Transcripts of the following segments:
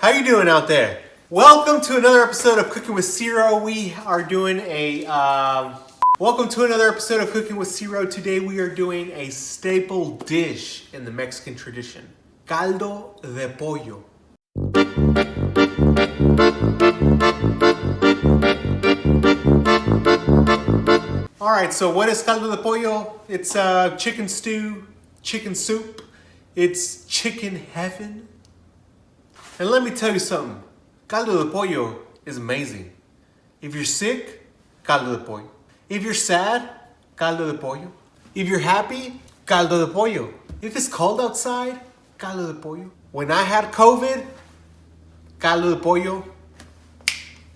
how you doing out there? Welcome to another episode of Cooking with Ciro. Welcome to another episode of Cooking with Ciro. Today we are doing a staple dish in the Mexican tradition, Caldo de Pollo. All right, so what is Caldo de Pollo? It's chicken stew, chicken soup. It's chicken heaven. And let me tell you something. Caldo de Pollo is amazing. If you're sick, Caldo de Pollo. If you're sad, Caldo de Pollo. If you're happy, Caldo de Pollo. If it's cold outside, Caldo de Pollo. When I had COVID, Caldo de Pollo,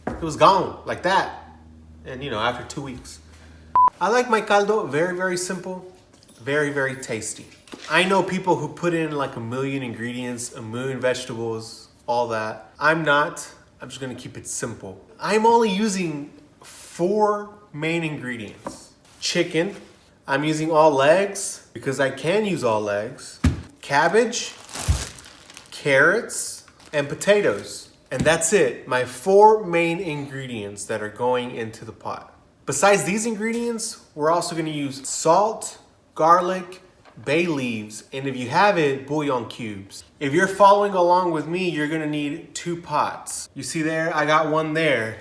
it was gone like that. And after 2 weeks. I like my caldo very, very simple, very, very tasty. I know people who put in like a million ingredients, a million vegetables, all that. I'm not. I'm just gonna keep it simple. I'm only using 4 main ingredients. Chicken. I'm using all legs because I can use all legs. Cabbage, carrots, and potatoes. And that's it. My 4 main ingredients that are going into the pot. Besides these ingredients, we're also gonna use salt, garlic, bay leaves, and if you have it, bouillon cubes. If you're following along with me, you're gonna need 2 pots. You see there, I got one there.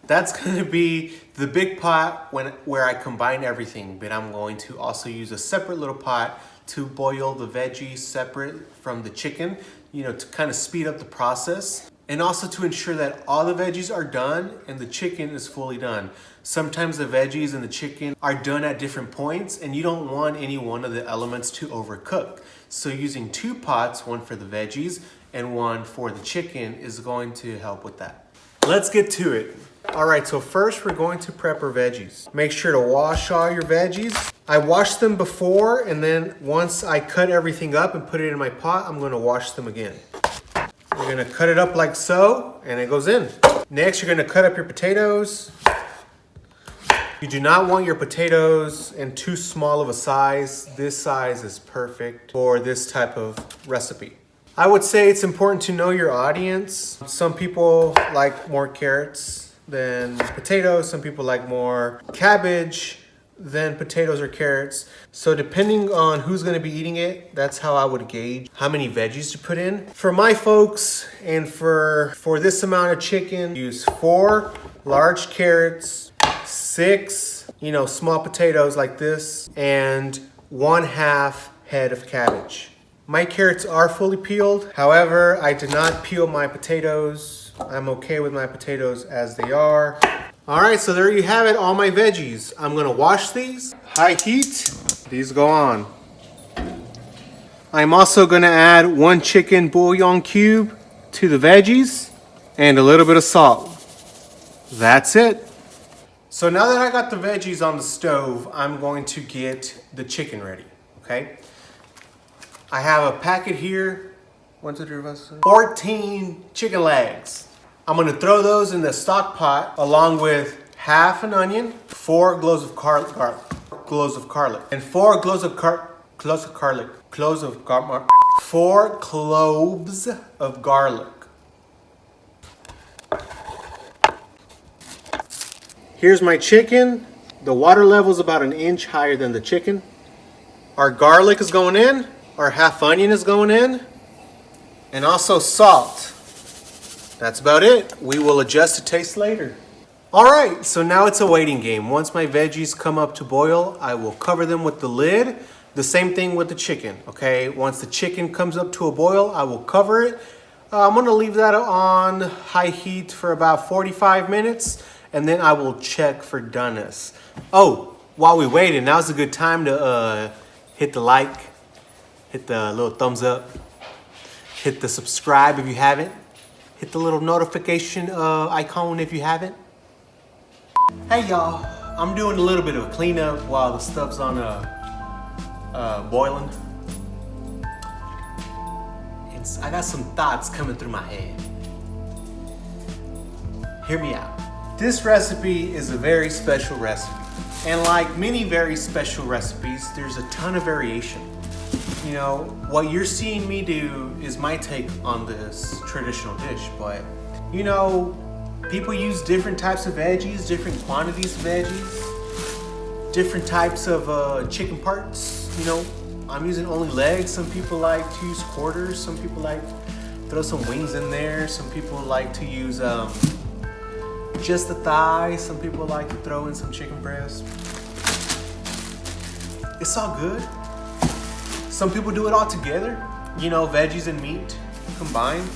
That's gonna be the big pot where I combine everything, but I'm going to also use a separate little pot to boil the veggies separate from the chicken, to kind of speed up the process. And also to ensure that all the veggies are done and the chicken is fully done. Sometimes the veggies and the chicken are done at different points and you don't want any one of the elements to overcook. So using 2 pots, one for the veggies and one for the chicken, is going to help with that. Let's get to it. All right, so first we're going to prep our veggies. Make sure to wash all your veggies. I washed them before, and then once I cut everything up and put it in my pot, I'm gonna wash them again. We're gonna cut it up like so, and it goes in. Next, you're gonna cut up your potatoes. You do not want your potatoes in too small of a size. This size is perfect for this type of recipe. I would say it's important to know your audience. Some people like more carrots than potatoes. Some people like more cabbage than potatoes or carrots. So depending on who's gonna be eating it, that's how I would gauge how many veggies to put in. For my folks, and for this amount of chicken, use 4 large carrots, 6, small potatoes like this, and 1/2 head of cabbage. My carrots are fully peeled. However, I did not peel my potatoes. I'm okay with my potatoes as they are. All right, so there you have it, all my veggies. I'm gonna wash these, high heat, these go on. I'm also gonna add 1 chicken bouillon cube to the veggies and a little bit of salt. That's it. So now that I got the veggies on the stove, I'm going to get the chicken ready, okay? I have a packet here, 14 chicken legs. I'm gonna throw those in the stock pot along with 1/2 an onion, 4 cloves of garlic, and 4 cloves of garlic. Here's my chicken. The water level is about 1 inch higher than the chicken. Our garlic is going in, our 1/2 onion is going in, and also salt. That's about it. We will adjust to taste later. All right, so now it's a waiting game. Once my veggies come up to boil, I will cover them with the lid. The same thing with the chicken, okay? Once the chicken comes up to a boil, I will cover it. I'm gonna leave that on high heat for about 45 minutes, and then I will check for doneness. Oh, while we waited, now's a good time to hit the like, hit the little thumbs up, hit the subscribe if you haven't. Hit the little notification icon if you haven't. Hey y'all, I'm doing a little bit of a cleanup while the stuff's on boiling. I got some thoughts coming through my head. Hear me out. This recipe is a very special recipe. And like many very special recipes, there's a ton of variation. You know, what you're seeing me do is my take on this traditional dish, but you know, people use different types of veggies, different quantities of veggies, different types of chicken parts. You know, I'm using only legs. Some people like to use quarters. Some people like to throw some wings in there. Some people like to use just the thighs. Some people like to throw in some chicken breast. It's all good. Some people do it all together. You know, veggies and meat combined.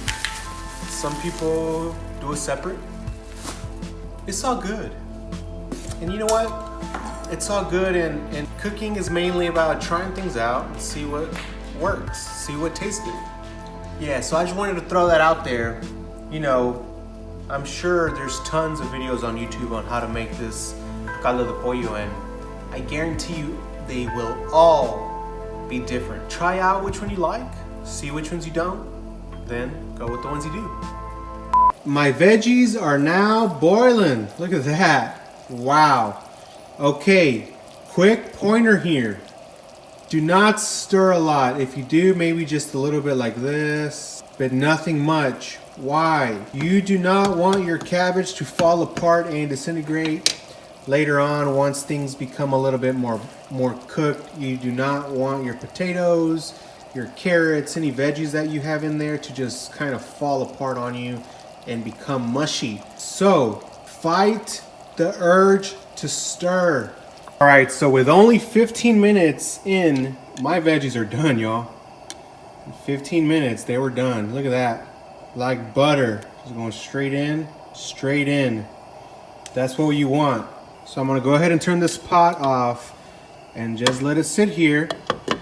Some people do it separate. It's all good. And you know what? It's all good, and cooking is mainly about trying things out and see what works, see what tastes good. Yeah, so I just wanted to throw that out there. You know, I'm sure there's tons of videos on YouTube on how to make this caldo de pollo, and I guarantee you they will all be different. Try out which one you like, see which ones you don't, then go with the ones you do. My veggies are now boiling. Look at that. Wow. Okay, quick pointer here. Do not stir a lot. If you do, maybe just a little bit like this, but nothing much. Why? You do not want your cabbage to fall apart and disintegrate later on once things become a little bit more cooked. You do not want your potatoes, your carrots, any veggies that you have in there to just kind of fall apart on you and become mushy. So fight the urge to stir. All right, so with only 15 minutes in, my veggies are done, y'all. In 15 minutes, they were done. Look at that. Like butter. Just going straight in, straight in. That's what you want. So I'm gonna go ahead and turn this pot off and just let it sit here. All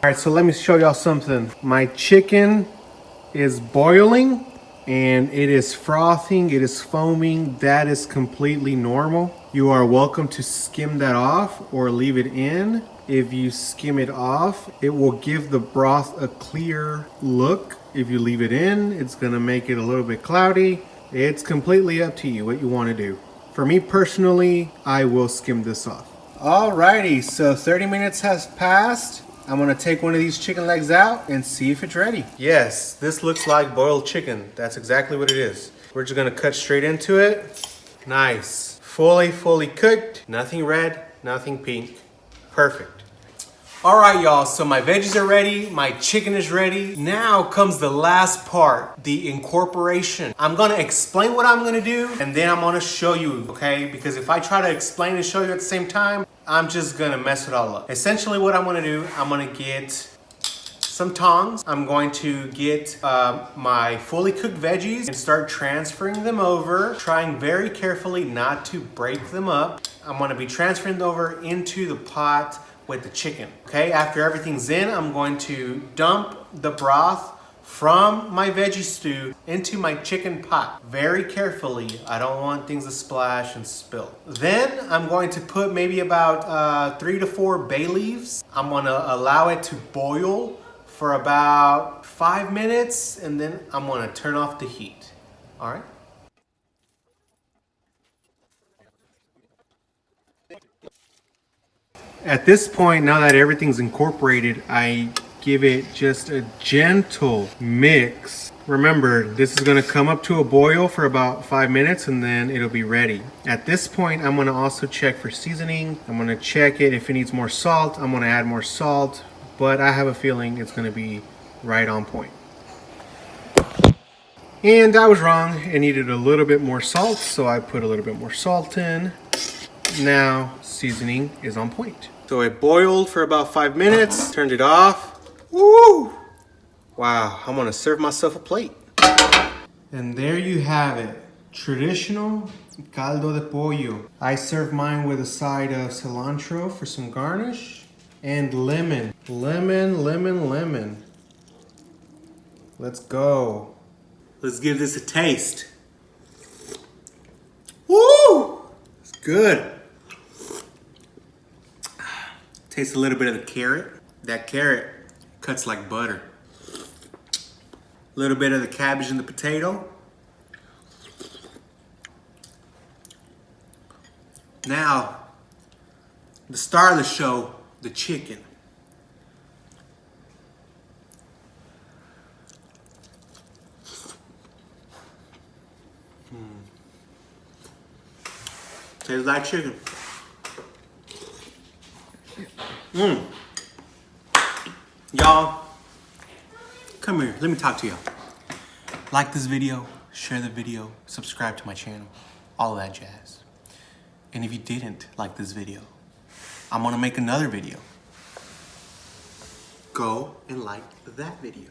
right, so let me show y'all something. My chicken is boiling and it is frothing, it is foaming. That is completely normal. You are welcome to skim that off or leave it in. If you skim it off, it will give the broth a clear look. If you leave it in, it's gonna make it a little bit cloudy. It's completely up to you what you wanna do. For me personally, I will skim this off. Alrighty, so 30 minutes has passed. I'm gonna take one of these chicken legs out and see if it's ready. Yes, this looks like boiled chicken. That's exactly what it is. We're just gonna cut straight into it. Nice, fully cooked. Nothing red, nothing pink. Perfect. All right, y'all, so my veggies are ready, my chicken is ready. Now comes the last part, the incorporation. I'm gonna explain what I'm gonna do, and then I'm gonna show you, okay? Because if I try to explain and show you at the same time, I'm just gonna mess it all up. Essentially what I'm gonna do, I'm gonna get some tongs. I'm going to get my fully cooked veggies and start transferring them over, trying very carefully not to break them up. I'm gonna be transferring them over into the pot with the chicken. Okay, after everything's in, I'm going to dump the broth from my veggie stew into my chicken pot very carefully. I don't want things to splash and spill. Then I'm going to put maybe about 3 to 4 bay leaves. I'm gonna allow it to boil for about 5 minutes, and then I'm gonna turn off the heat. All right. At this point, now that everything's incorporated, I give it just a gentle mix. Remember, this is gonna come up to a boil for about 5 minutes and then it'll be ready. At this point, I'm gonna also check for seasoning. I'm gonna check it if it needs more salt. I'm gonna add more salt, but I have a feeling it's gonna be right on point. And I was wrong, it needed a little bit more salt, so I put a little bit more salt in. Now, seasoning is on point. So it boiled for about 5 minutes, turned it off. Woo! Wow, I'm gonna serve myself a plate. And there you have it, traditional caldo de pollo. I serve mine with a side of cilantro for some garnish and lemon. Lemon. Let's go. Let's give this a taste. Woo! It's good. Taste a little bit of the carrot. That carrot cuts like butter. A little bit of the cabbage and the potato. Now, the star of the show, the chicken. Tastes like chicken. Y'all, come here. Let me talk to y'all. Like this video, share the video, subscribe to my channel, all of that jazz. And if you didn't like this video, I'm gonna make another video. Go and like that video.